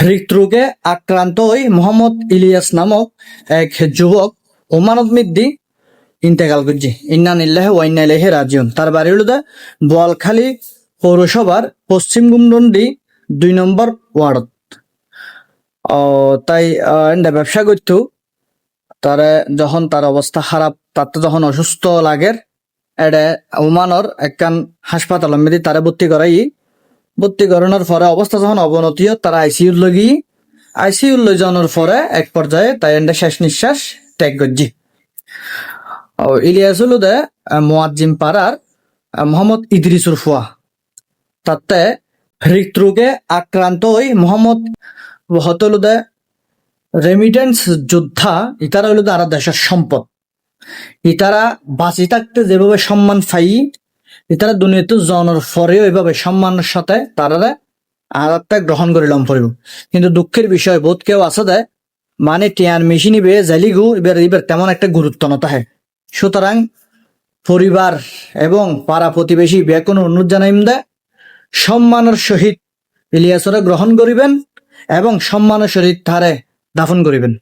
হৃদরোগে আক্রান্ত হয়ে মোহাম্মদ ইলিয়াস নামক এক যুবক ওমানত মিদ্দি ইন্তেকাল করছে। ইন্না নিল্লাহি ওয়া ইন্না ইলাইহি রাজিউন। তার বাড়ি হলো বোয়ালখালী পৌরসভার পশ্চিম গুমডন্ডি 2 নম্বর ওয়ার্ডত। তাই এন্ডা ব্যবসা করতো। তারা যখন তার অবস্থা খারাপ, তার যখন অসুস্থ লাগের এটা ওমানর একখান হাসপাতাল মেদি তারা ভর্তি করানোর পরে অবস্থা যখন অবনতি হয় তারা আইসিইউ লই যাওয়ার পরে এক পর্যায়ে তাই এন্ডা শেষ নিঃশ্বাস ত্যাগ করছি। ইলিয়াস হলো মোয়াজ্জিম পাড়ার মোহাম্মদ ইদ্রিসুর ফুয়া। তাতে হৃদরোগে আক্রান্ত হই মোহাম্মদ হতল রেমিটেন্স যোদ্ধা। ইতারা হইল আর দেশের সম্পদ। ইতারা বাঁচি থাকতে যেভাবে সম্মান পাই, ইতারা দুনিয়াতে জনের পরেও এইভাবে সম্মানের সাথে তারা আঘাতটা গ্রহণ করিলাম পড়ব। কিন্তু দুঃখের বিষয় বোধ কেউ আছে দেয় মানে টিয়ার মেশিনি বে জালিগু এবার তেমন একটা গুরুত্ব না থাকে। সুতরাং পরিবার এবং পাড়া প্রতিবেশী বে কোনো অনুরোধ জানাইম দেয় সম্মানের সহিত ইলিয়াসরা গ্রহণ করিবেন এবং সম্মানের সহিত তারে দাফন করিবেন।